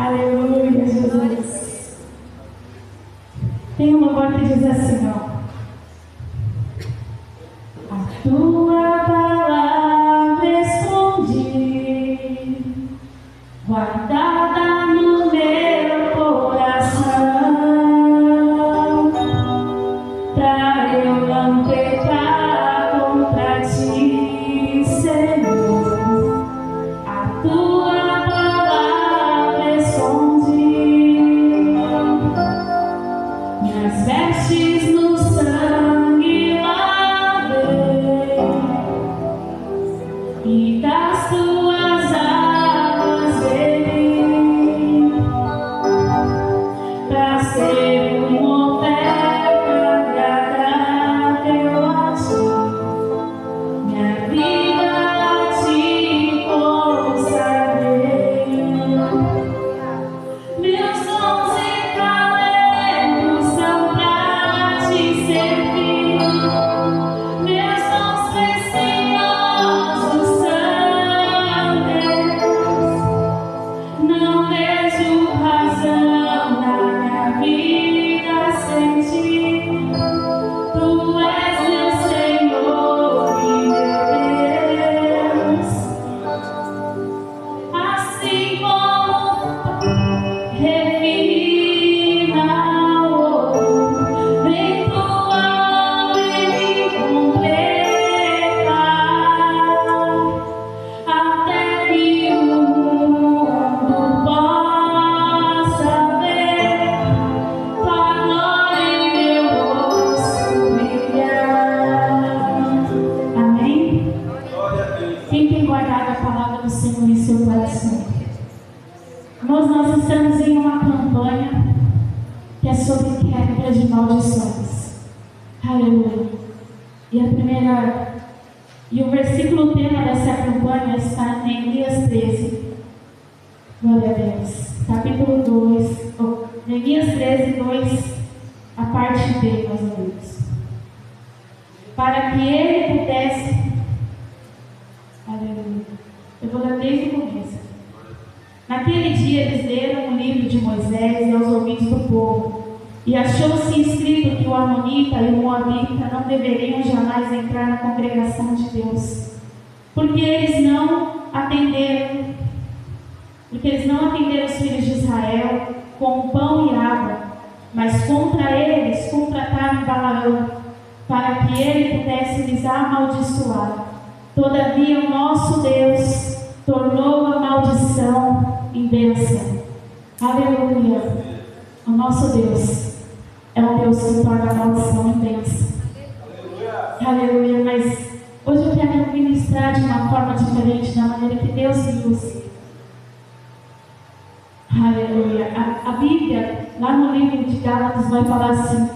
Aleluia, Jesus. Tem um louvor que diz assim, ó. A tua palavra escondi, guardada no meu coração, pra eu não pecar contra ti, Senhor. A tua palavra escondi, minhas vestes no sangue lavei, e das tuas águas bebi, pra ser uma oferta agradável a ti, minha vida a ti consagrei. Meus dons e talentos são pra te servir, meus dons preciosos são teus. Não vejo razão na minha vida sem ti. Tu és meu Senhor e meu Deus. Assim como refina o ouro, vem tua obra e me completar, até que o mundo possa ver tua glória em meu rosto brilhar. Amém? Quem tem guardado a palavra do Senhor em seu coração? Nós estamos em uma campanha que é sobre quebra de maldições. Aleluia. E o versículo tema dessa campanha está em Neemias 13. Glória a Deus. Capítulo 2. Neemias 13, 2, a parte B, mais ou menos. Para que ele pudesse. Aleluia. Eu vou ler desde o começo. Naquele dia eles leram o livro de Moisés e aos ouvidos do povo, e achou-se escrito que o amonita e o moabita não deveriam jamais entrar na congregação de Deus, porque eles não atenderam os filhos de Israel com pão e água, mas contra eles contrataram Balaão, para que ele pudesse lhes amaldiçoar. Todavia o nosso Deus tornou a maldição em bênção. Aleluia. O nosso Deus é um Deus que torna a maldição em bênção. Aleluia. Mas hoje eu quero ministrar de uma forma diferente, da maneira que Deus me usa. Aleluia. A Bíblia, lá no livro de Gálatas, vai falar assim: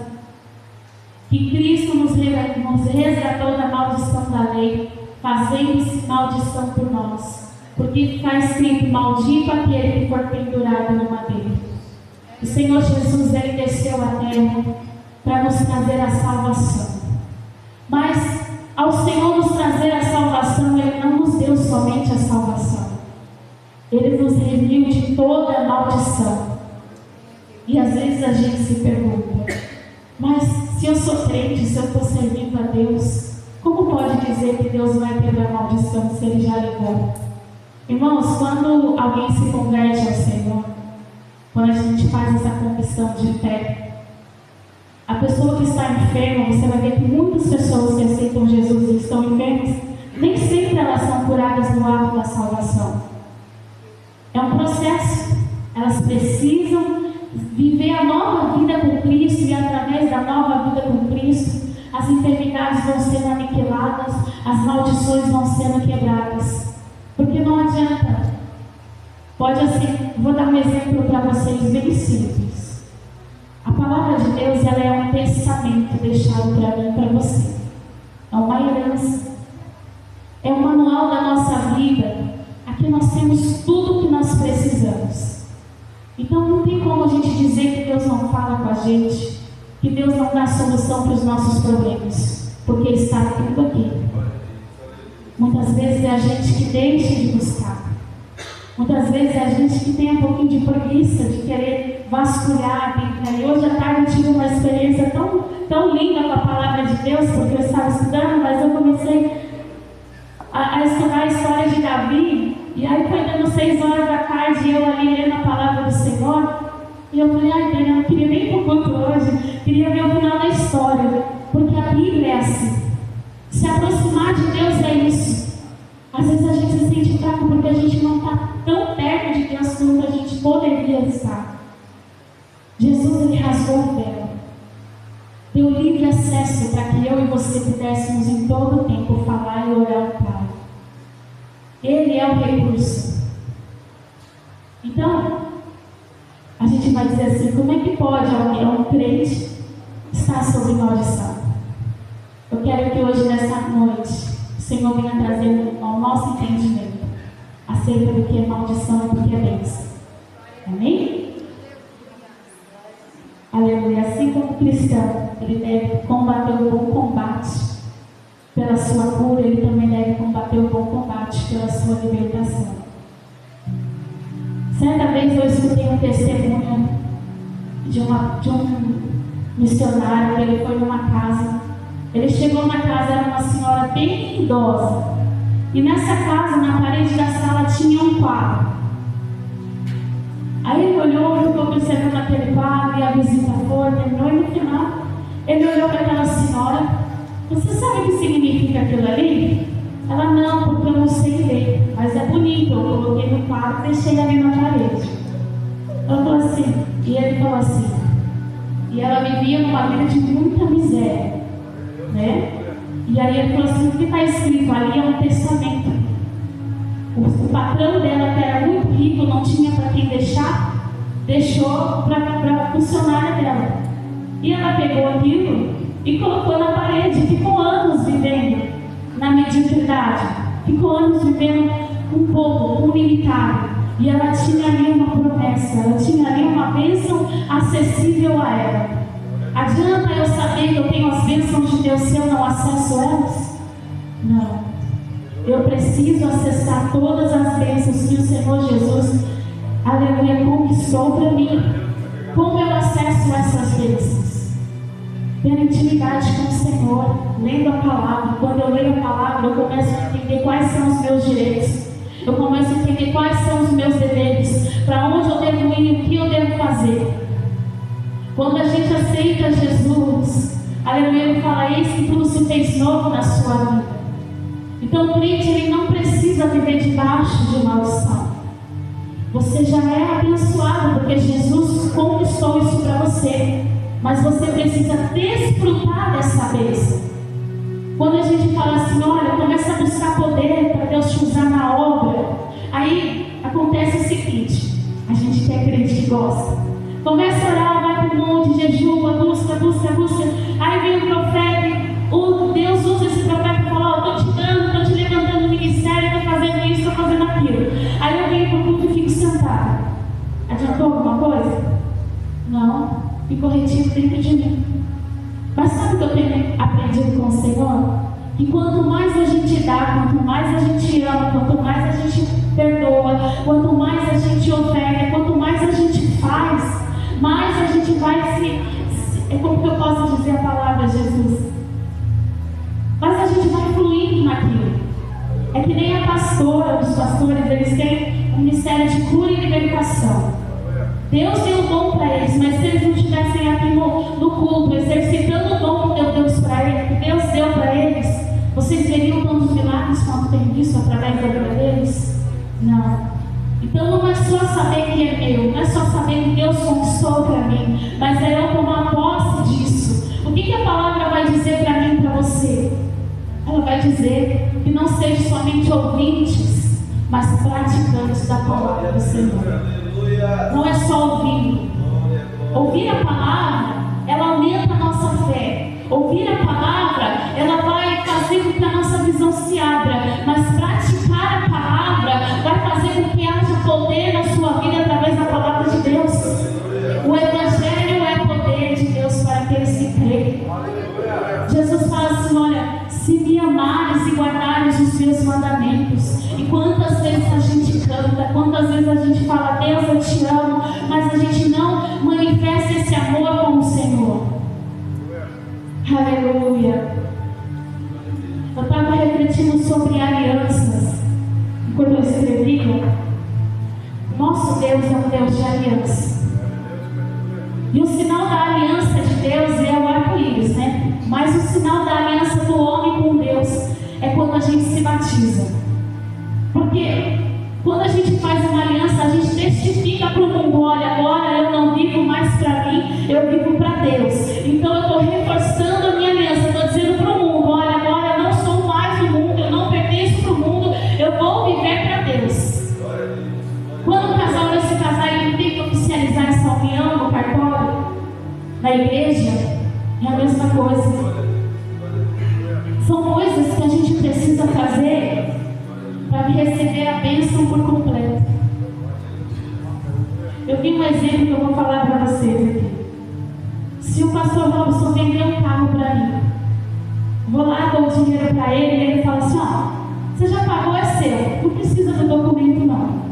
que Cristo nos resgatou da maldição da lei, fazendo-se maldição por nós. Porque está escrito: maldito aquele que for pendurado no madeiro. O Senhor Jesus, ele desceu à terra para nos trazer a salvação. Mas ao Senhor nos trazer a salvação, ele não nos deu somente a salvação. Ele nos remiu de toda a maldição. E às vezes a gente se pergunta: mas se eu sou crente, se eu estou servindo a Deus, como pode dizer que Deus vai quebrar a maldição se ele já levou? Irmãos, quando alguém se converte ao Senhor, quando a gente faz essa confissão de fé, a pessoa que está enferma, você vai ver que muitas pessoas que aceitam Jesus e estão enfermas, nem sempre elas são curadas no ato da salvação. É um processo. Elas precisam viver a nova vida com Cristo, e através da nova vida com Cristo, as enfermidades vão sendo aniquiladas, as maldições vão sendo quebradas. Porque não adianta. Pode assim, vou dar um exemplo para vocês bem simples. A palavra de Deus, ela é um testamento deixado para mim e para você. É uma herança. É um manual da nossa vida. Aqui nós temos tudo o que nós precisamos. Então não tem como a gente dizer que Deus não fala com a gente, que Deus não dá solução para os nossos problemas, porque está tudo aqui. Muitas vezes é a gente que deixa de buscar. Muitas vezes é a gente que tem um pouquinho de preguiça de querer vasculhar a Bíblia. E hoje à tarde eu tive uma experiência tão linda com a palavra de Deus, porque eu estava estudando, mas eu comecei a estudar a história de Davi. E aí foi dando 6 horas da tarde e eu ali lendo a palavra do Senhor. E eu falei, ai Deus, eu não queria nem ir para o culto hoje, queria ver o final da história. Porque a Bíblia é assim. Se aproximar de Deus é isso. Às vezes a gente se sente fraco porque a gente não está tão perto de Deus quanto a gente poderia estar. Jesus, ele rasgou o véu. Deu livre acesso para que eu e você pudéssemos em todo o tempo falar e orar ao Pai. Ele é o recurso. Então, a gente vai dizer assim, como é que pode alguém, um crente, estar sob maldição? Eu quero que hoje, nessa noite, o Senhor venha trazer ao nosso entendimento acerca do que é maldição e do que é bênção. Amém? Aleluia. Assim como o cristão, ele deve combater o bom combate pela sua cura, ele também deve combater o bom combate pela sua libertação. Certa vez eu escutei um testemunho de um missionário que ele foi numa casa. Ele chegou na casa, era uma senhora bem idosa. E nessa casa, na parede da sala, tinha um quadro. Aí ele olhou, ficou observando aquele quadro, e a visita foi, terminou, e no final, ele olhou para aquela senhora. Você sabe o que significa aquilo ali? Ela, não, porque eu não sei ler, mas é bonito, eu coloquei no quadro e deixei ali na parede. Ela falou assim, e ele falou assim, e ela vivia numa vida de muita miséria, né? E aí ele falou assim, o que está escrito ali é um testamento. O patrão dela, que era muito rico, não tinha para quem deixar, deixou para a funcionária dela. E ela pegou aquilo e colocou na parede, ficou anos vivendo na mediocridade, ficou anos vivendo um pouco, limitado. E ela tinha ali uma promessa, ela tinha ali uma bênção acessível a ela. Adianta eu saber que eu tenho as bênçãos de Deus se eu não acesso elas? Não. Eu preciso acessar todas as bênçãos que o Senhor Jesus, aleluia, conquistou para mim. Como eu acesso essas bênçãos? Tendo intimidade com o Senhor, lendo a palavra. Quando eu leio a palavra, eu começo a entender quais são os meus direitos. Eu começo a entender quais são os meus deveres, para onde eu devo ir, o que eu devo fazer. Quando a gente aceita Jesus, aleluia, ele fala, eis que tudo se fez novo na sua vida. Então o crente, ele não precisa viver debaixo de maldição. Você já é abençoado, porque Jesus conquistou isso para você. Mas você precisa desfrutar dessa bênção. Quando a gente fala assim, olha, começa a buscar poder para Deus te usar na obra, aí acontece o seguinte, a gente quer crente que gosta. Começa a orar, vai para o monte, jejua, busca. Aí vem o profeta, e Deus usa esse profeta e fala, ó, estou te dando, estou te levantando no ministério, estou fazendo isso, estou fazendo aquilo. Aí eu venho para o culto e fico sentado. Adiantou alguma coisa? Não. Ficou retido dentro de mim. Mas sabe o que eu tenho aprendido com o Senhor? Que quanto mais a gente dá, quanto mais a gente ama, quanto mais a gente perdoa, quanto mais a gente oferta, quanto mais a gente faz, mais a gente vai é como que eu posso dizer a palavra Jesus? Mas a gente vai fluindo naquilo. É que nem a pastora, os pastores, eles têm um ministério de cura e libertação. Deus deu o dom para eles, mas se eles não estivessem aqui no culto, exercitando o dom que Deus deu para eles, vocês veriam tantos milagres quanto tem visto através da vida deles? Não. Então não é só saber que é meu, não é só saber que Deus conquistou para mim, mas é eu tomar posse disso. O que a palavra vai dizer para mim e para você? Ela vai dizer que não sejam somente ouvintes, mas praticantes da palavra do Senhor. Não é só ouvir. Ouvir a palavra, ela aumenta a nossa fé. Ouvir a palavra, ela vai fazer com que a nossa visão se abra. Mas praticar a palavra vai fazer com que haja poder na sua vida através da palavra de Deus. O Evangelho é poder de Deus para aqueles que creem. Jesus fala assim, olha, se me amares e guardares os meus mandamentos. E quantas vezes a gente canta, quantas vezes aliança. E o sinal da aliança de Deus é o arco-íris, né? Mas o sinal da aliança do homem com Deus é quando a gente se batiza. Porque quando a gente faz uma aliança, a gente testifica para o mundo: olha, agora eu não vivo mais para mim, eu vivo para Deus. Então eu estou reforçando a minha aliança, estou dizendo para o mundo: olha, agora eu não sou mais do mundo, eu não pertenço para o mundo, eu vou viver para Deus. Quando o casal vai se casar, ele tem que oficializar essa união no cartório, na igreja, é a mesma coisa. São coisas que a gente precisa fazer para receber a bênção por completo. Eu vi um exemplo que eu vou falar para vocês aqui. Se o pastor Robson vender um carro para mim, vou lá, dou o dinheiro para ele e ele fala assim: ó, você já pagou, é seu, não precisa do documento não.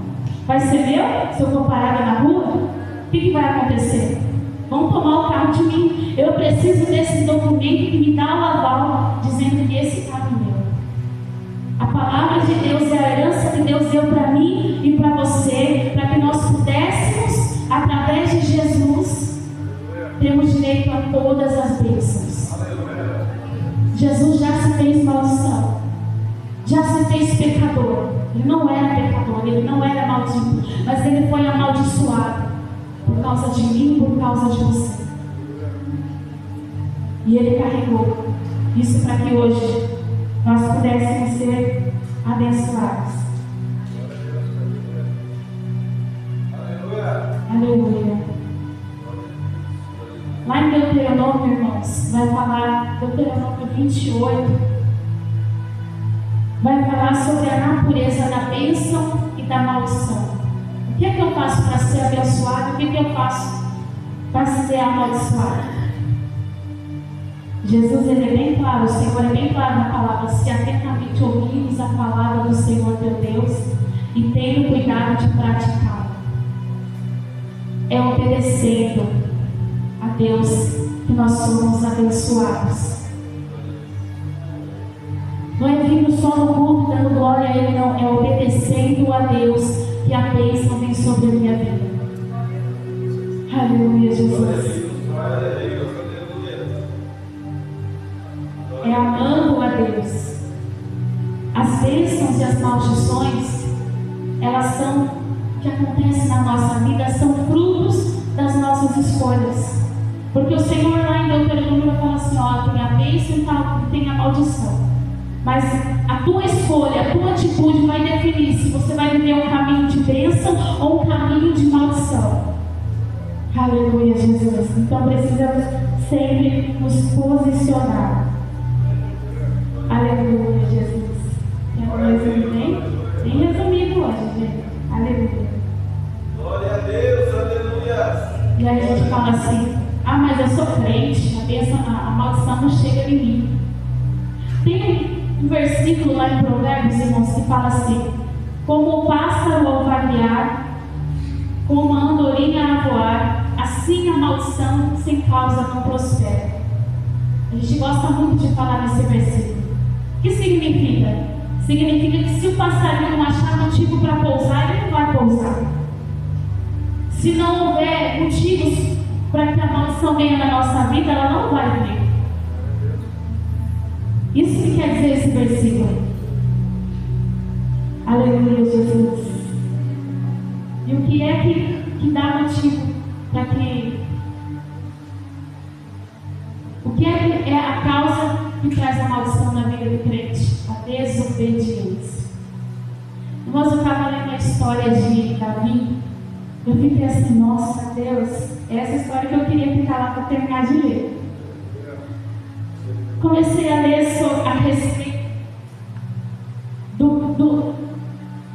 Vai ser meu? Se eu for parada na rua, o que vai acontecer? Vão tomar o carro de mim. Eu preciso desse documento que me dá o aval, dizendo que esse carro é meu. A palavra de Deus é a herança que Deus deu para mim e para você, para que nós pudéssemos, através de Jesus, termos direito a todas as bênçãos. Jesus já se fez maldição, já se fez pecador. Ele não era pecador, ele não era maldito, mas ele foi amaldiçoado por causa de mim e por causa de você. E ele carregou isso para que hoje nós pudéssemos ser abençoados. Aleluia. Lá em Deuteronômio, irmãos, vai falar, Deuteronômio 28, vai falar sobre a natureza da bênção e da maldição. O que é que eu faço para ser abençoado? O que é que eu faço para ser amaldiçoado? Jesus, ele é bem claro, o Senhor é bem claro na palavra: se atentamente ouvirmos a palavra do Senhor teu Deus e tendo cuidado de praticá-la. É obedecendo a Deus que nós somos abençoados. Não é vindo só no culto dando glória a Ele, não. É obedecendo a Deus que a bênção vem sobre a minha vida. Aleluia, Jesus. É amando a Deus. As bênçãos e as maldições, elas são, que acontecem na nossa vida, são frutos das nossas escolhas. Porque o Senhor lá em Deuteronômio fala assim: ó, tem a bênção e tem a maldição. Mas a tua escolha, a tua atitude vai definir se você vai viver um caminho de bênção ou um caminho de maldição. Aleluia, Jesus. Então precisamos sempre nos posicionar. Aleluia, Jesus. Tem algum resumo bem resumido hoje, gente. Aleluia. Glória a Deus, aleluia. E aí a gente fala assim: ah, mas eu sou crente, a bênção, a maldição não chega em mim. Tem um versículo lá em Provérbios, irmãos, que fala assim: como o pássaro ao vaguear, como a andorinha a voar, assim a maldição sem causa não prospera. A gente gosta muito de falar nesse versículo. O que significa? Significa que se o passarinho não achar motivo para pousar, ele não vai pousar. Se não houver motivos para que a maldição venha na nossa vida, ela não vai vir. Isso que quer dizer esse versículo. Aleluia, Jesus. E o que é que dá motivo para que... O que é a causa que traz a maldição na vida do crente? A desobediência. Irmãos, eu estava lendo a história de Davi. Eu fiquei assim: nossa, Deus, essa história que eu queria ficar lá para terminar de ler. Comecei a ler a respeito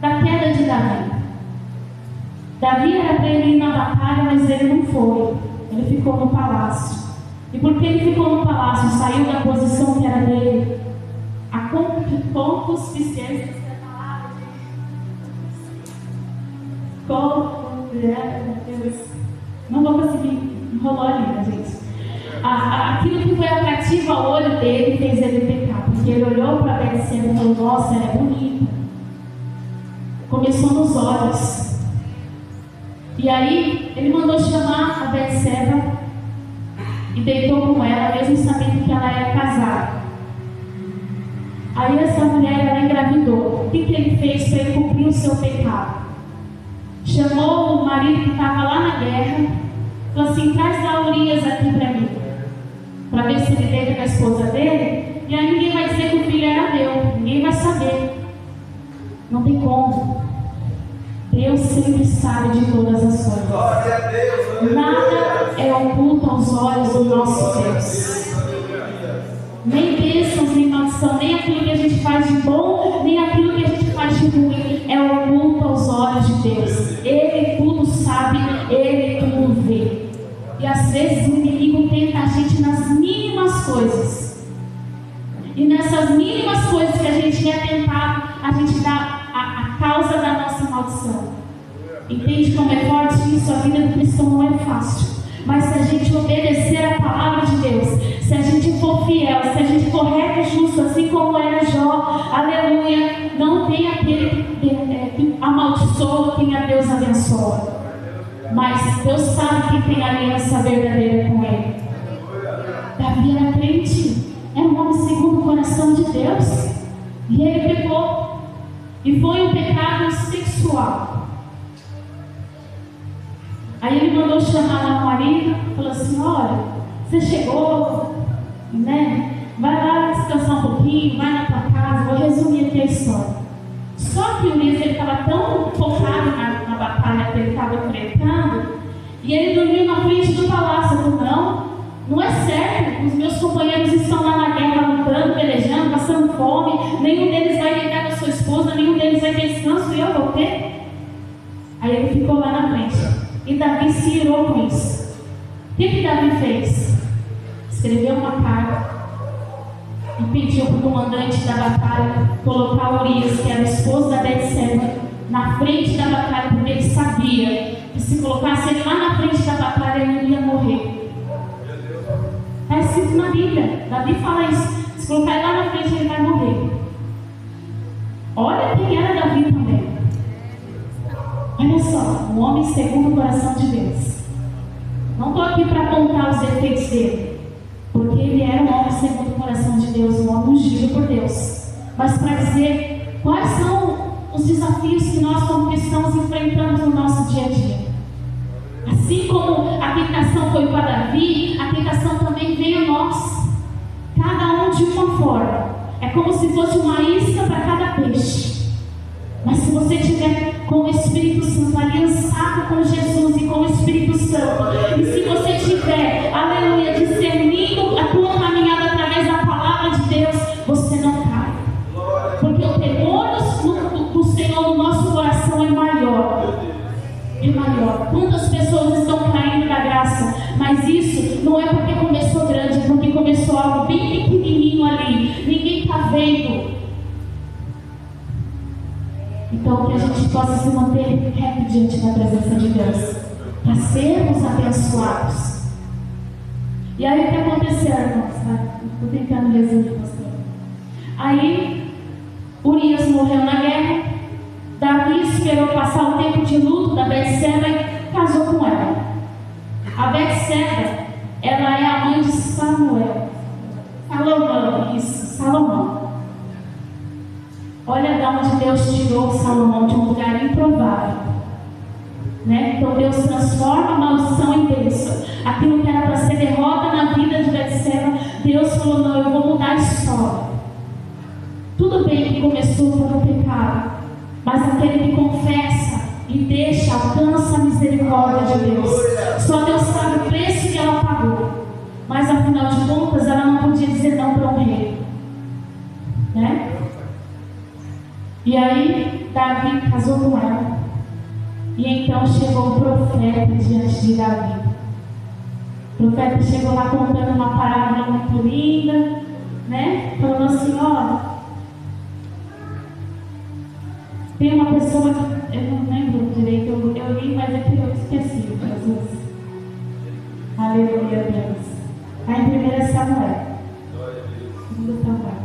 da queda de Davi. Davi era para ele ir na batalha, mas ele não foi. Ele ficou no palácio. E porque ele ficou no palácio, saiu da posição que era dele, a concupiscência, essa palavra de não vou conseguir, enrolou ali, né, gente? Aquilo que foi atrativo ao olho dele fez ele pecar, porque ele olhou para Betseba e falou: nossa, ela é bonita. Começou nos olhos. E aí ele mandou chamar a Betseba e deitou com ela, mesmo sabendo que ela era casada. Aí essa mulher, ela engravidou. O que ele fez para ele cumprir o seu pecado? Chamou o marido que estava lá na guerra, falou assim: traz a Urias aqui para mim, para ver se ele deita com a esposa dele, e aí ninguém vai dizer que o filho era meu, ninguém vai saber. Não tem como. Deus sempre sabe de todas as coisas. Glória a Deus. Nada é oculto aos olhos do nosso Deus. Nem bênçãos, nem maldição, nem aquilo que a gente faz de bom, nem aquilo que a gente faz de ruim é oculto aos olhos de Deus. Ele tudo sabe, Ele tudo vê. E às vezes o inimigo tenta a gente nas mínimas coisas. E nessas mínimas coisas que a gente é tentado, a gente dá a causa da nossa maldição. Entende como é forte isso? A vida do cristão não é fácil. Mas se a gente obedecer a palavra de Deus, se a gente for fiel, se a gente for reto e justo, assim como era Jó, aleluia, não tem aquele que amaldiçoa quem a Deus abençoa. Mas Deus sabe que tem aliança verdadeira com Ele. Davi era crente, era um homem segundo o coração de Deus, e ele pecou, e foi um pecado sexual. Aí ele mandou chamar lá o marido, falou assim: olha, você chegou, né? Vai lá descansar um pouquinho, vai na tua casa, vou resumir aqui a história. Só que o Urias estava tão focado na batalha que ele estava enfrentando, e ele dormiu na frente do palácio. Eu falei: não é certo, os meus companheiros estão lá na guerra lutando, pelejando, passando fome, nenhum deles vai deitar com a sua esposa, nenhum deles vai ter descanso, e eu vou ter? Aí ele ficou lá na frente. E Davi se irou com isso. O que Davi fez? Escreveu uma carta e pediu para o comandante da batalha colocar Urias, que era o esposo da Betseba, na frente da batalha, porque ele sabia que se colocasse ele lá na frente da batalha, ele ia morrer. Está escrito na Bíblia. Davi fala isso: se colocar ele lá na frente, ele vai morrer. Olha quem era Davi também. Olha só, um homem segundo o coração de Deus. Não estou aqui para apontar os defeitos dele, porque ele era um homem segundo o coração de Deus, um homem ungido por Deus. Mas para dizer quais são os desafios que nós como cristãos enfrentamos no nosso dia a dia. Assim como a tentação foi para Davi, a tentação também vem a nós. Cada um de uma forma. É como se fosse uma isca para cada peixe. Mas se você tiver com o Espírito Santo, aliançado com Jesus e com o Espírito Santo, e se você tiver, aleluia, discernindo a tua caminhada através da palavra de Deus, você não cai. Porque o temor do Senhor no nosso coração é maior. É maior. Quantas pessoas estão caindo da graça? Mas isso não é porque começou grande, é porque começou algo bem pequenininho ali. Ninguém está vendo. Então, que a gente possa se manter reto diante da presença de Deus, para sermos abençoados. E aí, o que aconteceu, irmãos? Estou tentando resumir, pastor. Aí, Urias morreu na guerra. Davi esperou passar o tempo de luto da Betseba e casou com ela. A Betseba, ela é a mãe de Salomão. Olha de onde Deus tirou Salomão, de um lugar improvável. Né? Então Deus transforma a maldição em bênção. Aquilo que era para ser derrota na vida de Betseba, Deus falou: não, eu vou mudar a história. Tudo bem que começou por um pecado, mas aquele que confessa e deixa, alcança a misericórdia de Deus. Só Deus sabe o preço que ela pagou. Mas afinal de contas, ela não podia dizer não para um rei. Né? E aí, Davi casou com ela. E então chegou o profeta diante de Davi. O profeta chegou lá contando uma parábola muito linda, né? Falando assim: olha, tem uma pessoa que eu não lembro direito, eu li, mas é que eu esqueci. Jesus. Aleluia, Deus. Aí em 1 Samuel. 2 Samuel.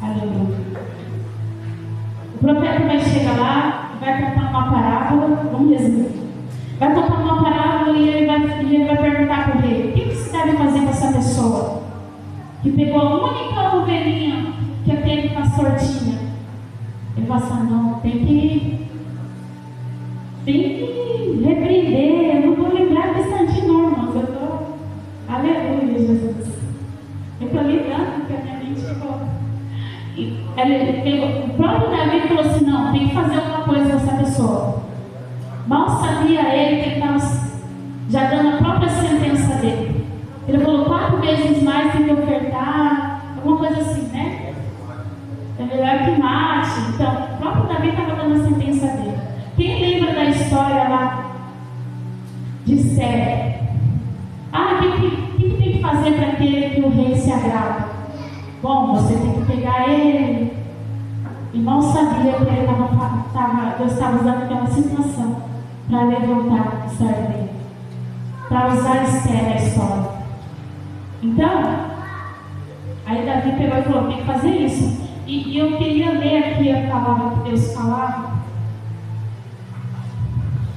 Aleluia. O profeta vai chegar lá, vai contar uma parábola, vamos vai contar uma parábola e ele vai perguntar para o rei: o que se deve fazer com essa pessoa que pegou a única ovelhinha que aquele pastor tinha? Ele vai falar: não, tem que repreender. Eu não vou lembrar desse antigo, irmãos. Eu estou. Aleluia, Jesus. Eu estou lidando porque a minha mente ficou. O próprio Davi falou assim: não, tem que fazer alguma coisa com essa pessoa. Mal sabia ele que ele estava já dando a própria sentença dele. Ele falou: 4 vezes mais tem que ofertar, alguma coisa assim, né? É melhor que mate. Então, o próprio Davi estava dando a sentença dele. Quem lembra da história lá de Sérgio? O que tem que fazer para aquele que o rei se agrada? Bom, você tem que pegar ele. E mal sabia que ele Deus estava usando aquela situação para levantar o servo dele, para usar Esther na história. Então, aí Davi pegou e falou: tem que fazer isso. E eu queria ler aqui a palavra que Deus falava,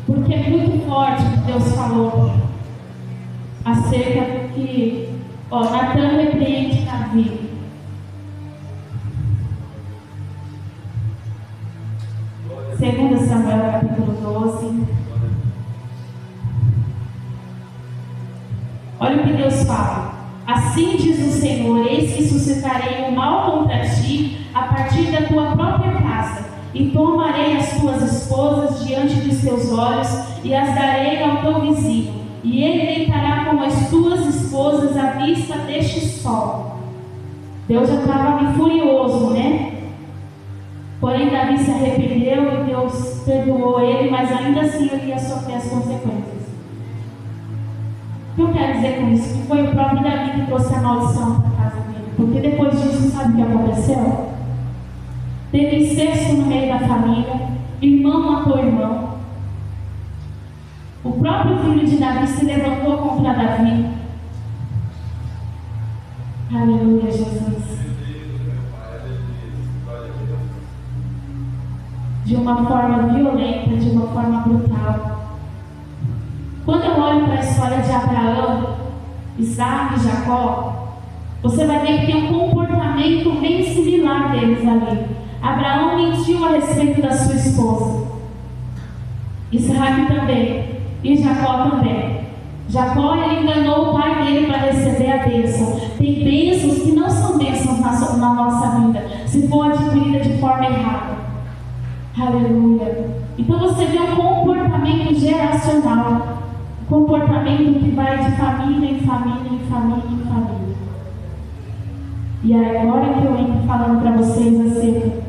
porque é muito forte o que Deus falou acerca do que Natan repreende Davi. 2 Samuel capítulo 12. Olha o que Deus fala: assim diz o Senhor, eis que suscitarei o mal contra ti a partir da tua própria casa, e tomarei as tuas esposas diante dos teus olhos e as darei ao teu vizinho, e ele deitará com as tuas esposas à vista deste sol. Deus já estava furioso, né? Porém, Davi se arrependeu e Deus perdoou ele, mas ainda assim ele ia sofrer as consequências. O que eu quero dizer com isso? Que foi o próprio Davi que trouxe a maldição para a casa dele. Porque depois disso, sabe o que aconteceu? Teve incesto no meio da família, irmão matou irmão. O próprio filho de Davi se levantou contra Davi. Aleluia, Jesus. De uma forma violenta, de uma forma brutal. Quando eu olho para a história de Abraão, Isaac e Jacó, você vai ver que tem um comportamento bem similar deles ali. Abraão mentiu a respeito da sua esposa. Isaac também. E Jacó também. Jacó, ele enganou o pai dele para receber a bênção. Tem bênçãos que não são bênçãos na nossa vida, se for adquirida de forma errada. Aleluia. Então você vê um comportamento geracional, um comportamento que vai de família em família, em família, em família. E aí, agora que eu entro falando para vocês acerca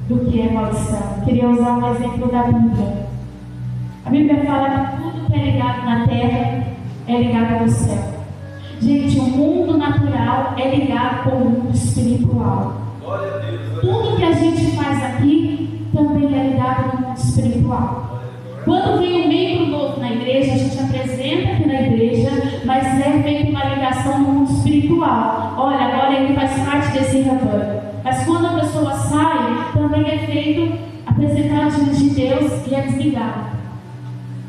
do que é maldição, eu queria usar um exemplo da Bíblia. A Bíblia fala que tudo que é ligado na terra é ligado no céu. Gente, o mundo natural é ligado com o mundo espiritual. Tudo que a gente faz aqui também é ligado no mundo espiritual. Quando vem um membro novo na igreja, a gente apresenta aqui na igreja, mas é feita uma ligação no mundo espiritual. Olha, agora ele faz parte desse rebanho. Mas quando a pessoa sai, também é feito apresentar diante de Deus e é desligado.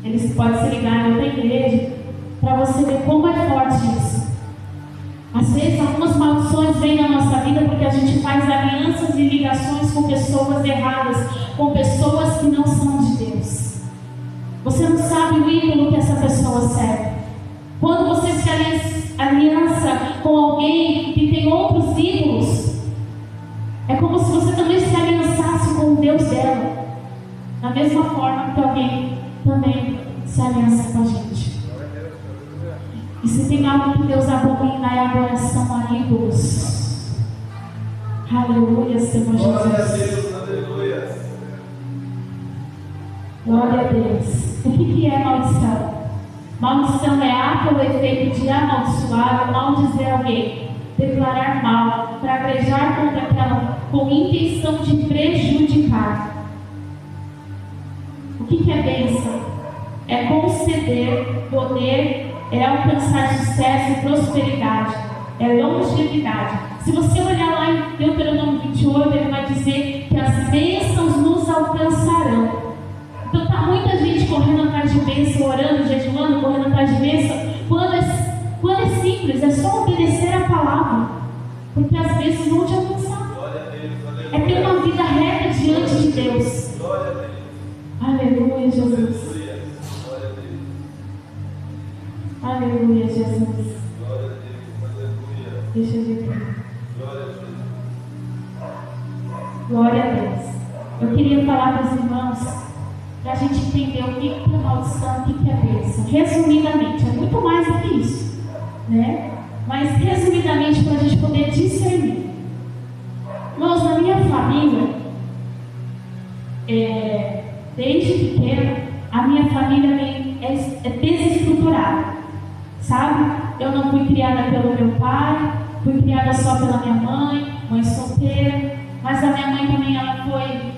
Eles podem se ligar em outra igreja, para você ver como é forte isso. Às vezes, algumas maldições vêm na nossa vida porque a gente faz alianças e ligações com pessoas erradas, com pessoas que não são de Deus. Você não sabe o ídolo que essa pessoa serve. Quando você se aliança com alguém que tem outros ídolos, é como se você também se aliançasse com o Deus dela. Da mesma forma que alguém também se aliança com a gente. E se tem algo que Deus abomina, é a adoração a ídolos. Aleluia, Senhor Jesus. Glória a Deus, aleluia. Glória a Deus. O que é maldição? Maldição é ato ou efeito de amaldiçoar ou maldizer alguém, declarar mal, praguejar contra aquela com intenção de prejudicar. O que é bênção? É conceder poder, é alcançar sucesso e prosperidade, é longevidade. Se você olhar lá em Deuteronômio 28, ele vai dizer que as bênçãos nos alcançarão. Então está muita gente correndo atrás de bênçãos Aleluia, Jesus. Glória a Deus. Aleluia. Deixa eu ver aqui. Glória a Deus. Glória a Deus. Eu queria falar para os irmãos, para a gente entender o que é maldição, o que é bênção. Resumidamente, é muito mais do que isso, né? Mas resumidamente, para a gente poder discernir. Irmãos, na minha família, desde pequena, a minha família é desestruturada, sabe? Eu não fui criada pelo meu pai, fui criada só pela minha mãe solteira, mas a minha mãe também, ela foi,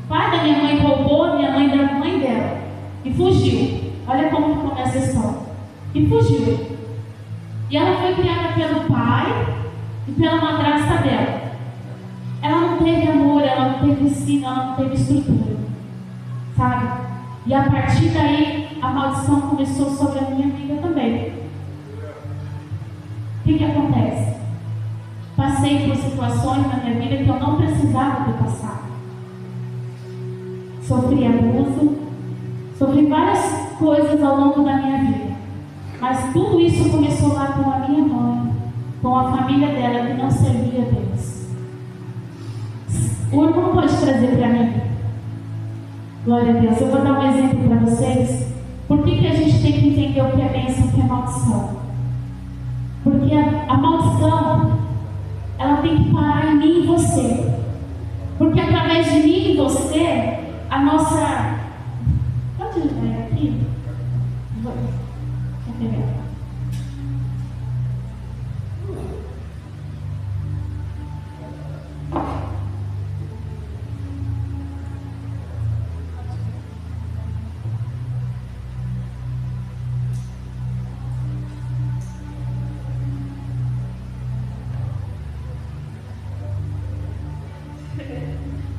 o pai da minha mãe roubou minha mãe da mãe dela e fugiu. Olha como que começa a história. E fugiu. E ela foi criada pelo pai e pela madrasta dela. Ela não teve amor, ela não teve ensino, ela não teve estrutura, sabe? E a partir daí, a maldição começou sobre a minha vida também. O que acontece? Passei por situações na minha vida que eu não precisava ter passado. Sofri abuso, sofri várias coisas ao longo da minha vida. Mas tudo isso começou lá com a minha mãe, com a família dela que não servia a Deus. O irmão pode trazer para mim? Glória a Deus. Eu vou dar um exemplo para vocês. Por que a gente tem que entender o que é bênção e o que é maldição? Porque a maldição, ela tem que parar em mim e você. Porque através de mim e você, a nossa... Pode ir aqui? Vou pegar.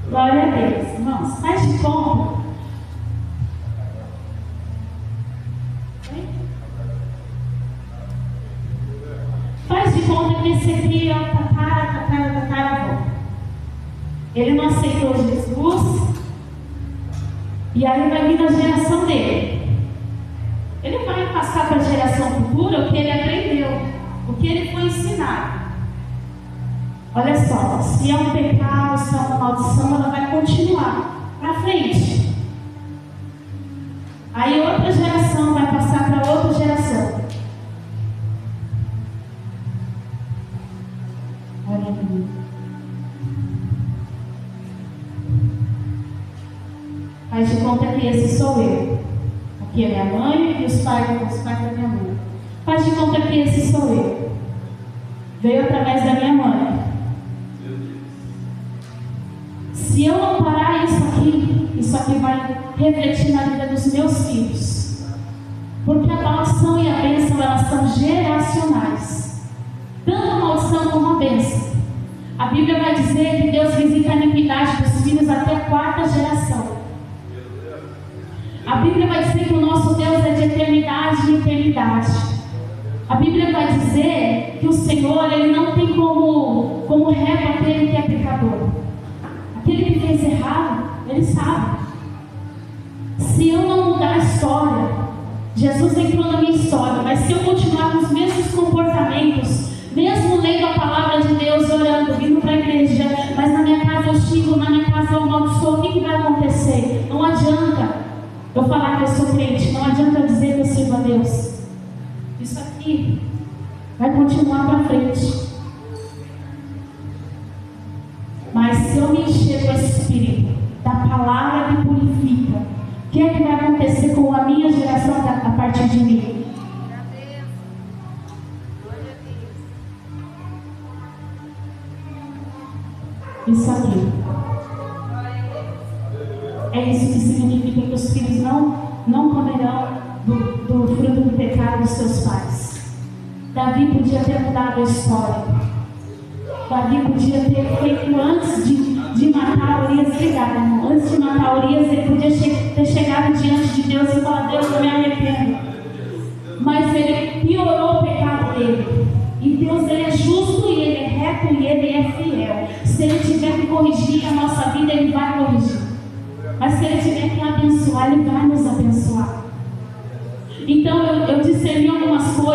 Glória a Deus, irmãos. Faz de conta. Faz de conta que esse aqui é o tataravô. Ele não aceitou Jesus. E aí vai vir a geração dele. Ele vai passar para a geração futura o que ele aprendeu, o que ele foi ensinado. Olha só, se é um pecado, se é uma maldição, ela vai continuar para frente. Aí outra geração vai passar para outra geração. Olha aqui. Faz de conta que esse sou eu. Aqui é minha mãe e os pais da minha mãe. Faz de conta que esse sou eu. Veio através da minha mãe. Se eu não parar isso aqui vai refletir na vida dos meus filhos. Porque a maldição e a bênção, elas são geracionais. Tanto a maldição como a bênção. A Bíblia vai dizer que Deus visita a iniquidade dos filhos até a 4ª geração. A Bíblia vai dizer que o nosso Deus é de eternidade em eternidade. A Bíblia vai dizer que o Senhor, Ele não tem como régua aquele que é pecador. Aquele que fez errado, Ele sabe. Se eu não mudar a história, Jesus entrou na minha história, mas se eu continuar com os mesmos comportamentos, mesmo lendo a palavra de Deus, orando, vindo para a igreja, mas na minha casa eu xingo, na minha casa eu amaldiçoo, o que vai acontecer? Não adianta eu falar que eu sou crente, não adianta eu dizer que eu sirvo a Deus. Isso aqui vai continuar para frente. Mas se eu me encher do Espírito, da palavra que purifica, o que é que vai acontecer com a minha geração a partir de mim? Isso aqui. É isso que significa que os filhos não comerão do fruto do pecado dos seus pais. Davi podia ter mudado a história. Davi podia ter feito antes de matar Urias, antes de matar Urias, ele podia ter chegado diante de Deus e falar: Deus, eu me arrependo. Mas ele piorou o pecado dele. E Deus, Ele é justo, e Ele é reto, e Ele é fiel. Se Ele tiver que corrigir a nossa vida, Ele vai corrigir. Mas se Ele tiver que abençoar, Ele vai nos abençoar. Então eu discerni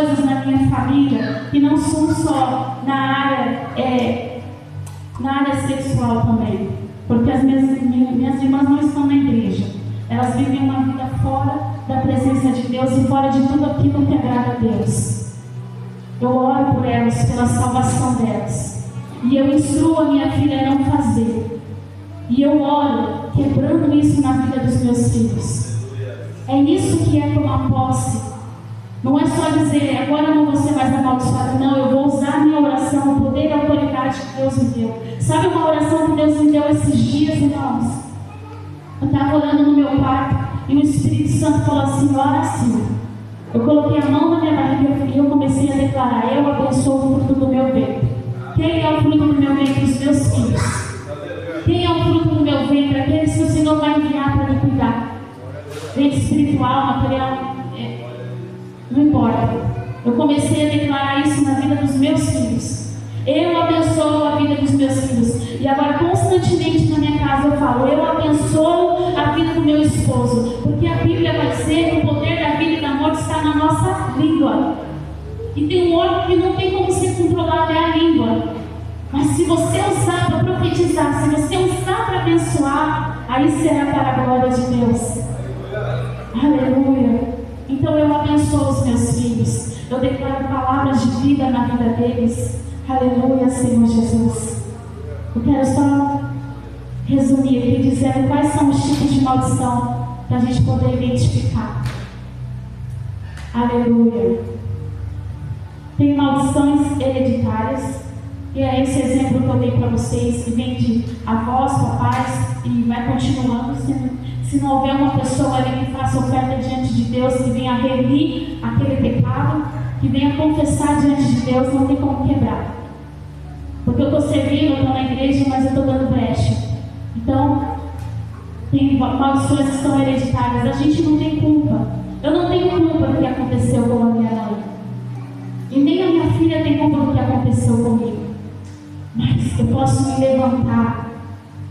coisas na minha família que não são só na área sexual também. Porque as minhas irmãs não estão na igreja. Elas vivem uma vida fora da presença de Deus e fora de tudo aquilo que agrada a Deus. Eu oro por elas, pela salvação delas. E eu instruo a minha filha a não fazer. E eu oro, quebrando isso na vida dos meus filhos. É isso que é tomar posse. Não é só dizer, agora eu não vou ser mais amaldiçoado. Não, eu vou usar a minha oração, o poder e a autoridade que Deus me deu. Sabe uma oração que Deus me deu esses dias, irmãos? Eu estava orando no meu quarto e o Espírito Santo falou assim, ora assim. Eu coloquei a mão na minha barriga e eu comecei a declarar, eu abençoo o fruto do meu ventre. Quem é o fruto do meu ventre? Os meus filhos. Quem é o fruto do meu ventre? Aqueles que o Senhor vai enviar para me cuidar. Ventre espiritual, material, não importa. Eu comecei a declarar isso na vida dos meus filhos. Eu abençoo a vida dos meus filhos. E agora constantemente na minha casa eu falo, eu abençoo a vida do meu esposo. Porque a Bíblia vai dizer que o poder da vida e da morte está na nossa língua. E tem um órgão que não tem como ser controlado, é a língua. Mas se você usar para profetizar, se você usar para abençoar, aí será para a glória de Deus. Aleluia. Então eu abençoo os meus filhos. Eu declaro palavras de vida na vida deles. Aleluia, Senhor Jesus. Eu quero só resumir aqui, dizendo quais são os tipos de maldição para a gente poder identificar. Aleluia. Tem maldições hereditárias. E é esse exemplo que eu dei para vocês, que vem de avós, papais, e vai continuando. Se não houver uma pessoa ali que faça oferta diante de Deus, que venha remir aquele pecado, que venha confessar diante de Deus, não tem como quebrar. Porque eu estou servindo, eu estou na igreja, mas eu estou dando brecha. Então, tem maldições que são hereditárias. A gente não tem culpa. Eu não tenho culpa do que aconteceu com a minha mãe. E nem a minha filha tem culpa do que aconteceu comigo. Mas eu posso me levantar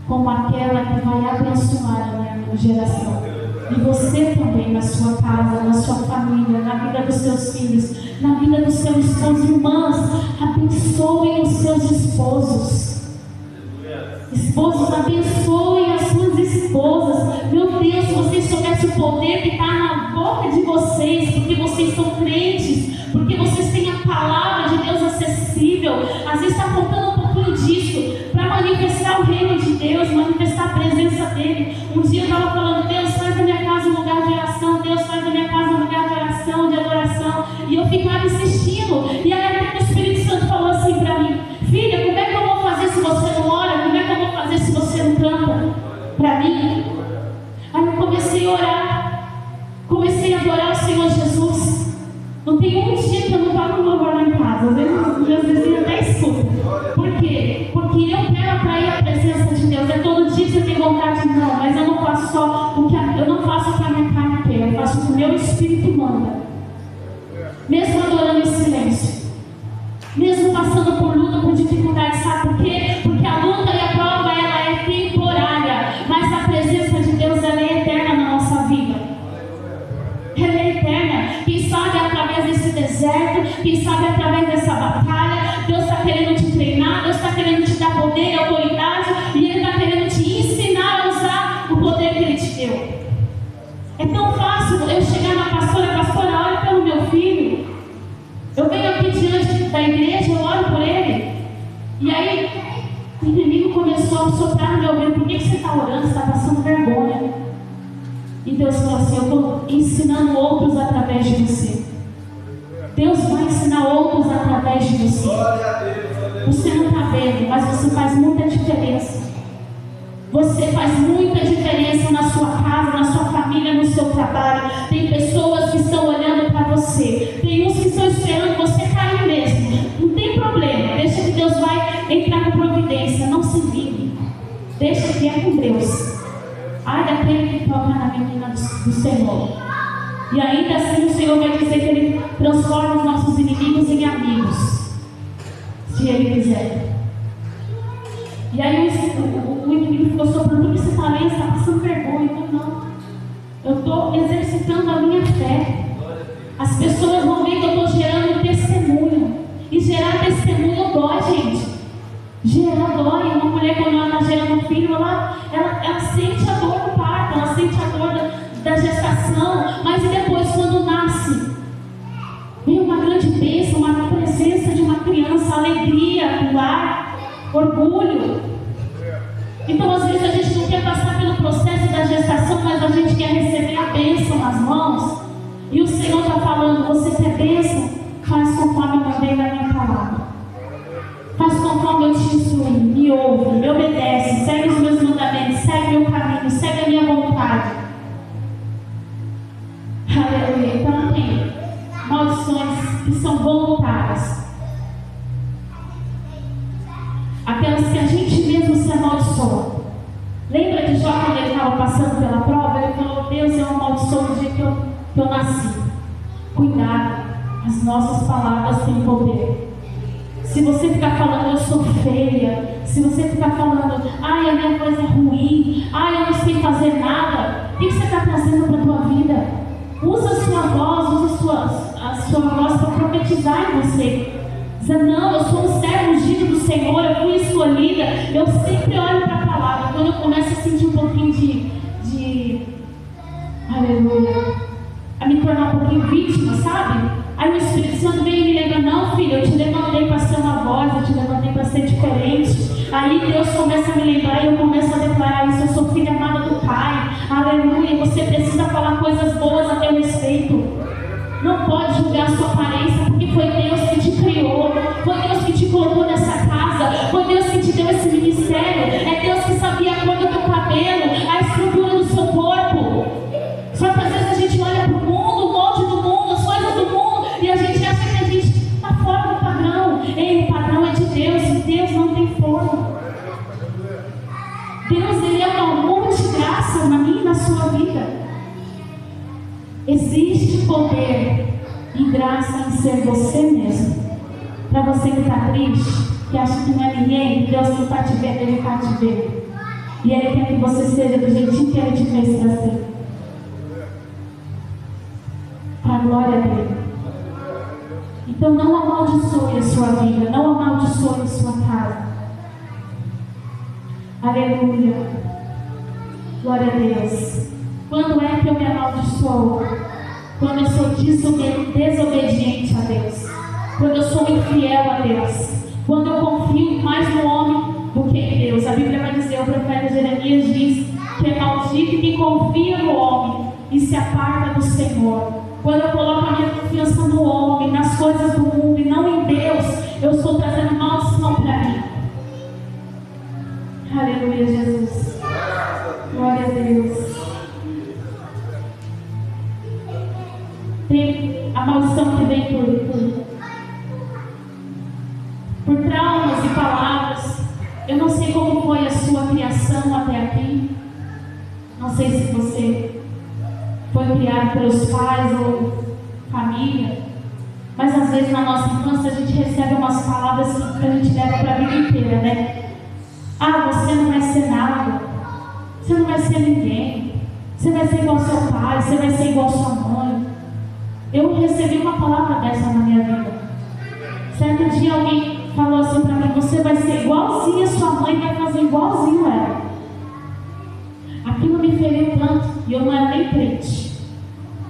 como aquela que vai abençoar a minha geração. E você também, na sua casa, na sua família, na vida dos seus filhos, na vida do seu esposo. Irmãs, abençoem os seus esposos. Esposos, abençoem as suas esposas. Meu Deus, se vocês soubessem o poder que está na boca de vocês, porque vocês são crentes, porque vocês têm a palavra de Deus acessível. Às vezes está faltando um pouquinho disso para manifestar o reino de Deus, manifestar a presença dele. Um dia eu estava falando, Deus, faz da minha casa um lugar de oração, Deus, faz da minha casa um lugar de oração, de adoração. E eu ficava insistindo. E aí o Espírito Santo falou assim para mim, filha, como é que eu vou fazer se você não ora? Como é que eu vou fazer se você não canta para mim? Aí eu comecei a orar, comecei a adorar o Senhor Jesus. Não tem um dia que eu não toco um louvor lá em casa. Às vezes meus vizinhos até escutam. Por quê? Porque eu quero atrair a presença de Deus. É todo dia que você tem vontade, não. Mas eu não faço só o que eu não faço o que a minha carne quer. Eu faço o que o meu espírito manda. Mesmo adorando em silêncio. Mesmo passando por luta, por dificuldade. Sabe por quê? Porque a luta e a prova, ela é temporária. Mas a presença de Deus, ela é eterna na nossa vida. Ela é eterna. Quem sabe através desse deserto, quem sabe através dessa batalha, Deus está querendo te treinar, Deus está querendo te dar poder e autoridade, e Ele está querendo te ensinar a usar o poder que Ele te deu. É tão fácil eu chegar na pastora, olha pelo meu filho. Eu venho aqui diante da igreja, eu oro por ele. E aí, o inimigo começou a soprar no meu ouvido, por que você está orando? Você está passando vergonha. E Deus falou assim, eu estou ensinando outros através de você. Deus vai ensinar outros através de você. Você não está vendo, mas você faz muita diferença. Você faz muita diferença na sua casa, na sua família, no seu trabalho. Tem pessoas que estão olhando para você. Tem uns que estão esperando você cair mesmo. Não tem problema. Deixa que Deus vai entrar com providência. Não se vive. Deixa que é com Deus. Ai daquele que toca na menina do Senhor. E ainda assim o Senhor vai dizer que Ele transforma os nossos inimigos em amigos. Se Ele quiser. E aí o inimigo ficou soprando, por que você está lendo? Você está passando vergonha. Eu não. Eu estou exercitando a minha fé. As pessoas vão ver que eu estou gerando E gerar testemunho dói, gente. Gerar dói. Uma mulher, quando ela está gerando um filho, ela sente a dor do parto, ela sente a dor da gestação, mas e depois, quando nasce, vem uma grande bênção, uma presença de uma criança, alegria, lar, orgulho. Então, às vezes, a gente não quer passar pelo processo da gestação, mas a gente quer receber a bênção nas mãos. E o Senhor está falando: você quer bênção? Faz conforme eu mandei na minha palavra. Faz conforme eu te instruí. Me ouve, me obedece, segue os meus mandamentos, segue o meu caminho, segue a minha vontade. Aleluia. Então, tem maldições que são voluntárias. Aquelas que a gente mesmo se amaldiçoa. Lembra de Jó, quando ele estava passando pela prova? Ele falou: Deus, eu amaldiçoo no dia que eu nasci. Cuidado, as nossas palavras têm poder. Se você ficar falando: eu sou feia, se você ficar falando: ai, a minha voz é ruim, ai, eu não sei fazer nada, o que você está trazendo para a tua vida? Usa a sua voz, usa a sua voz para profetizar em você. Dizer: não, eu sou um servo ungido do Senhor, eu fui escolhida. Eu sempre olho para a palavra. Quando eu começo a sentir um pouquinho de aleluia, a me tornar um pouquinho vítima, sabe? Aí o Espírito Santo vem e me lembra: não, filho, eu te levantei para ser uma voz, eu te levantei para ser diferente. Aí Deus começa a me lembrar e eu começo a declarar isso: eu sou filha amada do Pai, aleluia. Você precisa falar coisas boas a teu respeito. Não pode julgar a sua aparência, porque foi Deus que te criou, foi Deus que te colocou nessa casa, foi Deus que te deu esse ministério, é Deus que sabia a cor do teu cabelo, a estrutura do seu corpo. Só que às vezes a gente olha para o mundo, o molde do mundo, as coisas do mundo, e a gente acha que a gente está fora do padrão. Ei, o padrão é de Deus, e Deus não tem forma. Deus, Ele é um amor de graça na minha e na sua vida. Existe poder e graça em ser você mesmo. Para você que está triste, que acha que não é ninguém, Deus não está te vendo, Ele está te vendo. E Ele quer que você seja do jeitinho que Ele te fez para ser. Para a glória dele. Então não amaldiçoe a sua vida, não amaldiçoe a sua casa. Aleluia. Glória a Deus. Quando é que eu me amaldiçoo? Quando eu sou desobediente a Deus. Quando eu sou infiel a Deus. Quando eu confio mais no homem do que em Deus. A Bíblia vai dizer, o profeta Jeremias diz que é maldito quem confia no homem e se aparta do Senhor. Quando eu coloco a minha confiança no homem, nas coisas do mundo e não em Deus, eu estou trazendo maldição para mim. Aleluia, Jesus. Glória a Deus. Tem a maldição que vem por traumas e palavras. Eu não sei como foi a sua criação até aqui. Não sei se você foi criado pelos pais ou família. Mas às vezes na nossa infância a gente recebe umas palavras que a gente leva para a vida inteira, né? Ah, você não vai ser nada. Você não vai ser ninguém. Você vai ser igual ao seu pai. Você vai ser igual à sua mãe. Eu recebi uma palavra dessa na minha vida. Certo dia alguém falou assim para mim: você vai ser igualzinho a sua mãe, vai fazer igualzinho ela. Aquilo me feriu tanto e eu não era nem crente.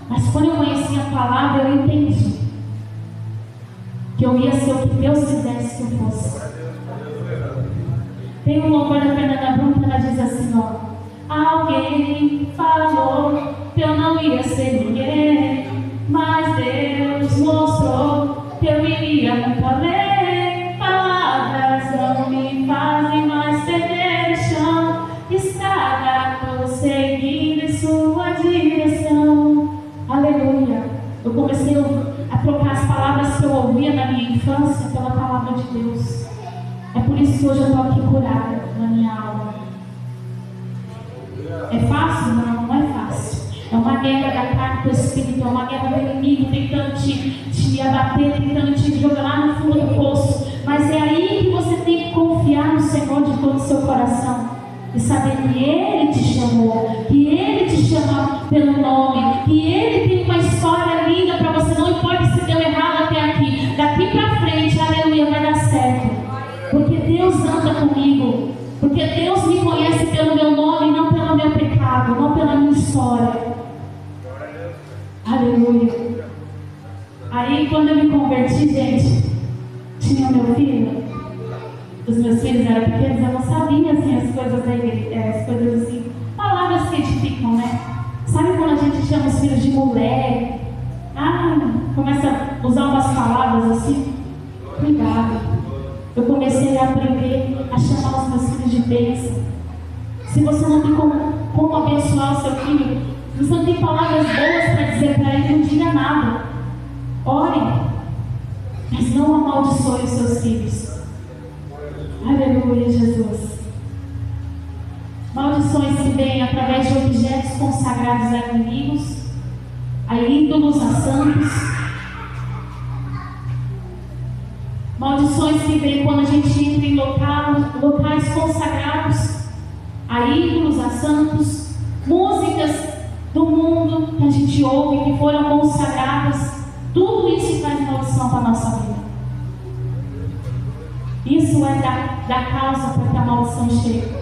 Mas quando eu conheci a palavra, eu entendi que eu ia ser o que Deus quisesse que eu fosse. Tem um louvor da Fernanda Brum que ela diz assim, ó: alguém falou que eu não ia ser ninguém, mas Deus mostrou que eu iria muito além. Palavras não me fazem mais perder o chão. Estava prosseguindo em sua direção. Aleluia. Eu comecei a trocar as palavras que eu ouvia na minha infância pela palavra de Deus. É por isso que hoje eu estou aqui curada na minha alma. É fácil? Não, não é fácil. É uma guerra da carne do Espírito, é uma guerra do inimigo tentando te abater, tentando te jogar lá no fundo do poço. Mas é aí que você tem que confiar no Senhor de todo o seu coração. E saber que Ele te chamou, que Ele te chama pelo nome, que Ele tem uma história linda para você. Não importa se deu errado até aqui, daqui para frente, aleluia. história. Aleluia. Aí, quando eu me converti, gente, tinha meu filho. Os meus filhos eram pequenos, eu não sabia assim, as coisas da igreja, as coisas assim, palavras que edificam, né? Sabe quando a gente chama os filhos de moleque? Começa a usar umas palavras assim. Cuidado. Eu comecei a aprender a chamar os meus filhos de bênção. Se você não tem como abençoar o seu filho, se você não tem palavras boas para dizer para ele, não diga nada. Ore, mas não amaldiçoe os seus filhos. Aleluia, Jesus. Maldições que vêm através de objetos consagrados a inimigos, a ídolos, a santos. Maldições que vêm quando a gente entra em locais consagrados a ídolos, a santos. Músicas do mundo que a gente ouve, que foram consagradas. Tudo isso traz maldição para a nossa vida. Isso é da causa para que a maldição chegue.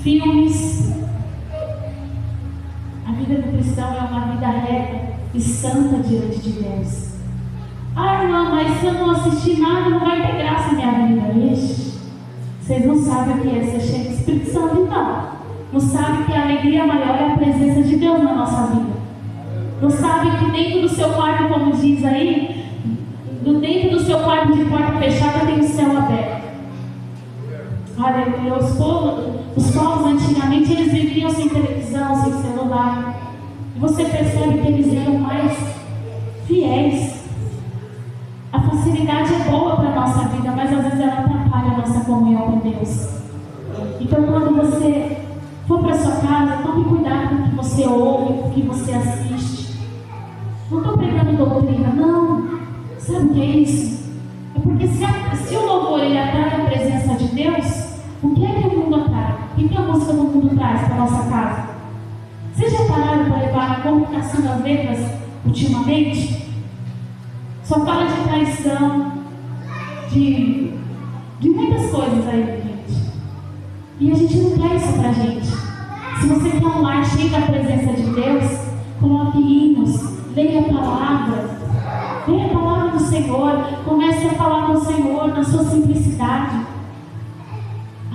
Filmes. A vida do cristão é uma vida reta e santa diante de Deus. Irmã, mas se eu não assistir nada, não vai ter graça na minha vida. Ixi, vocês não sabem o que é ser cheio do Espírito Santo, então. Não sabem que a alegria maior é a presença de Deus na nossa vida. Não sabem que dentro do seu quarto, como diz aí, dentro do seu quarto de porta fechada tem o céu aberto. Aleluia. Os povos antigamente eles viviam sem televisão, sem celular. E você percebe que eles eram mais fiéis. A facilidade é boa para a nossa vida, mas às vezes ela atrapalha a nossa comunhão com Deus. Então quando você for para sua casa, tome cuidado com o que você ouve, com o que você assiste. Não estou pregando doutrina, não. Sabe o que é isso? É porque se o louvor ele atrai a presença de Deus, o que é que o mundo atrai? O que a música do mundo traz para a nossa casa? Vocês já pararam para levar a comunicação das letras ultimamente? Só fala de traição, de muitas coisas aí, gente. E a gente não quer isso pra gente. Se você quer um lar cheio da presença de Deus, coloque hinos, leia a palavra. Leia a palavra do Senhor. Comece a falar com o Senhor na sua simplicidade.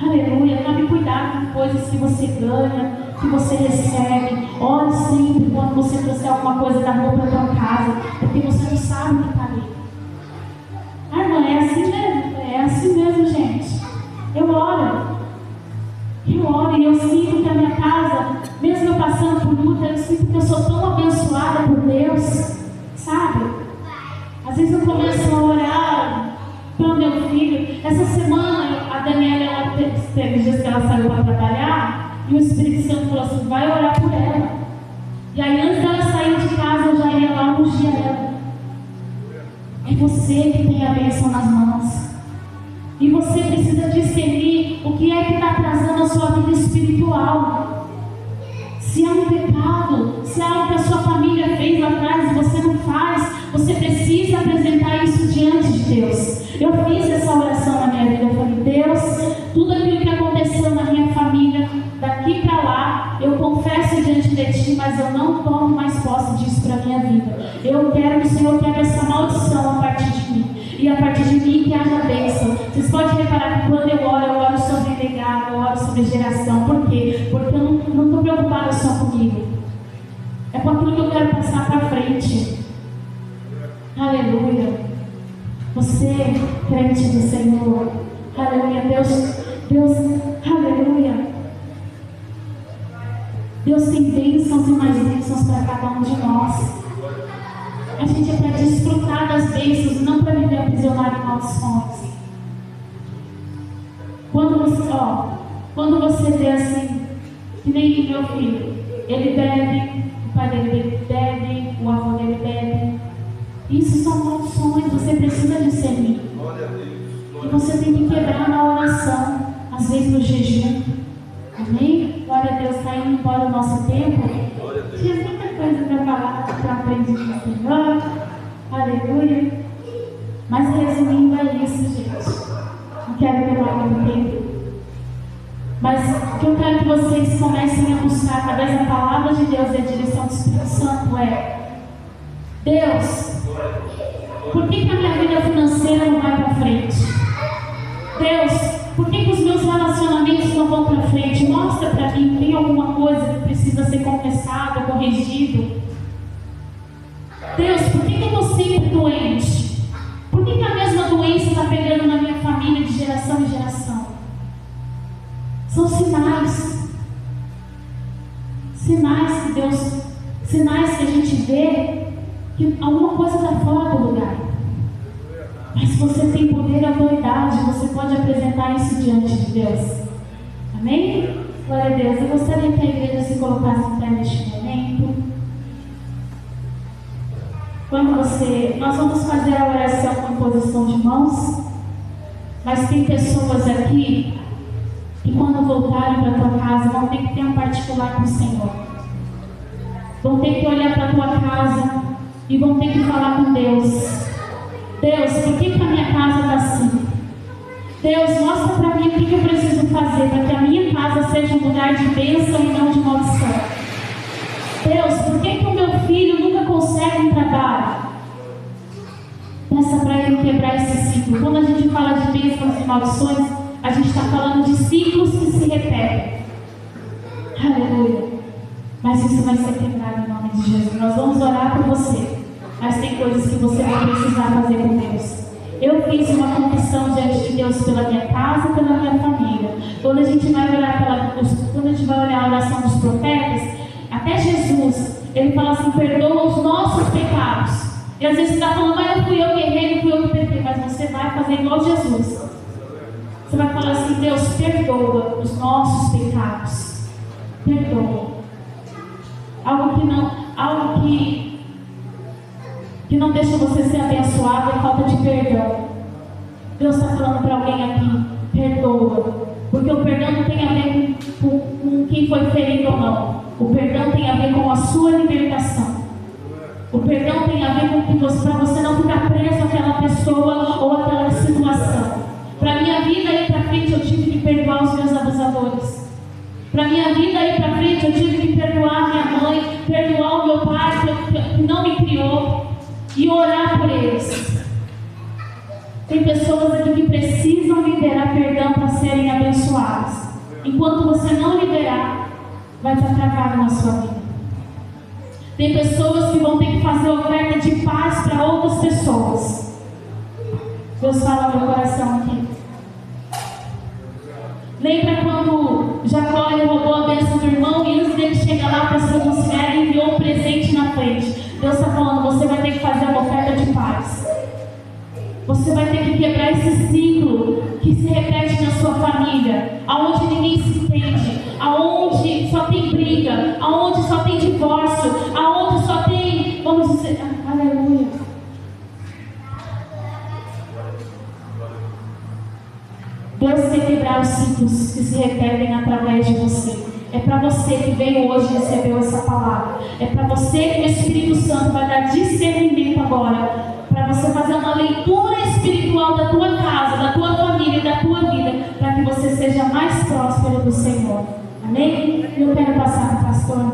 Aleluia. Tome cuidado com coisas que você ganha, que você recebe. Ore sempre quando você trouxer alguma coisa da rua para a tua casa, porque você não sabe o que está ali. Irmã, é assim mesmo? É assim mesmo, gente. Eu oro e eu sinto que a minha casa, mesmo eu passando por luta, eu sinto que eu sou tão abençoada por Deus, sabe? Às vezes eu começo a orar pelo meu filho. Essa semana a Daniela, ela teve dias que ela saiu para trabalhar e o Espírito Santo falou assim: vai orar por ela. E aí antes dela sair de casa eu já ia lá ungir ela. É você que tem a bênção nas mãos. E você precisa discernir o que é que está atrasando a sua vida espiritual. Se há um pecado, se há algo que a sua família fez lá atrás e você não faz, você precisa apresentar isso diante de Deus. Eu fiz essa oração na minha vida. Eu falei: Deus, tudo aquilo que aconteceu na minha família, daqui para lá, eu confesso diante de Ti, mas eu não tomo mais posse disso para a minha vida. Eu quero que o Senhor quebre essa maldição a partir de mim. E a partir de mim que haja bênção. Vocês podem reparar que quando eu oro sobre legado, eu oro sobre geração. Por quê? Porque eu não estou preocupada só comigo. É com aquilo que eu quero passar para frente. Aleluia. Você, crente do Senhor. Aleluia. Deus, aleluia. Deus tem bênçãos e mais bênçãos para cada um de nós. A gente é para desfrutar das bênçãos, não para viver aprisionado em maldições. Quando você vê assim, que nem meu filho, ele bebe, o pai dele bebe, o avô dele bebe. Isso são maldições, você precisa discernir. E você tem que quebrar na oração, às vezes no jejum. Amém? Glória a Deus, está indo embora o nosso tempo. Tinha muita coisa para falar, para aprender com o Senhor. Aleluia. Mas resumindo é isso, gente. Não quero tomar muito tempo. Mas o que eu quero que vocês comecem a buscar através da palavra de Deus e a direção do Espírito Santo Deus, por que a minha vida financeira não vai para frente? Deus, por que os meus relacionamentos não vão para frente? Mostra para mim, tem alguma coisa que precisa ser confessada, corrigido? Deus, por que eu estou sempre doente? Por que a mesma doença está pegando na minha família de geração em geração? São sinais. Sinais que Deus, sinais que a gente vê que alguma coisa está fora do lugar. Mas você tem poder e autoridade, você pode apresentar isso diante de Deus. Amém? Glória a Deus. Eu gostaria que a igreja se colocasse em pé neste momento. Nós vamos fazer a oração com posição de mãos, mas tem pessoas aqui que quando voltarem para a tua casa vão ter que ter um particular com o Senhor. Vão ter que olhar para a tua casa e vão ter que falar com Deus. Deus, por que a minha casa está assim? Deus, mostra para mim o que eu preciso fazer para que a minha casa seja um lugar de bênção e não de maldição. Deus, por que o meu filho nunca consegue um trabalho? Peça para ele quebrar esse ciclo. Quando a gente fala de bênçãos e maldições, a gente está falando de ciclos que se repetem. Aleluia. Mas isso vai ser quebrado em nome de Jesus. Nós vamos orar por você. Mas tem coisas que você vai precisar fazer com Deus. Eu fiz uma confissão diante de Deus pela minha casa e pela minha família. Quando a gente vai olhar a oração dos profetas, até Jesus, ele fala assim: perdoa os nossos pecados. E às vezes você está falando: mas fui eu que errei, não fui eu que pequei. Mas você vai fazer igual Jesus. Você vai falar assim: Deus, perdoa os nossos pecados. Perdoa. Algo que não deixa você ser abençoado é falta de perdão. Deus está falando para alguém aqui: perdoa. Porque o perdão não tem a ver com quem foi ferido ou não. O perdão tem a ver com a sua libertação. O perdão tem a ver com que para você não ficar preso àquela pessoa ou àquela situação. Para minha vida ir para frente, eu tive que perdoar os meus abusadores. Para minha vida ir para frente, eu tive que perdoar minha mãe, perdoar o meu pai que não me criou e orar por eles. Tem pessoas aqui que precisam liberar perdão para serem abençoadas. Enquanto você não liberar, vai estar travado na sua vida. Tem pessoas que vão ter que fazer oferta de paz para outras pessoas. Deus fala no meu coração aqui. Lembra quando Jacó roubou a bênção do irmão e antes dele chegar lá para se reconciliar, ele enviou um presente na frente. Deus está falando: você vai ter que fazer uma oferta de paz. Você vai ter que quebrar esse ciclo que se repete na sua família, aonde ninguém se entende, aonde só tem briga, aonde só tem divórcio, aonde só tem, vamos dizer, aleluia. Deus quer quebrar os ciclos que se repetem através de você. É para você que veio hoje e recebeu essa palavra. É para você que o Espírito Santo vai dar discernimento agora, para você fazer uma leitura espiritual da tua casa, da tua família e da tua vida, para que você seja mais próspero do Senhor. Amém? Eu quero passar para o pastor.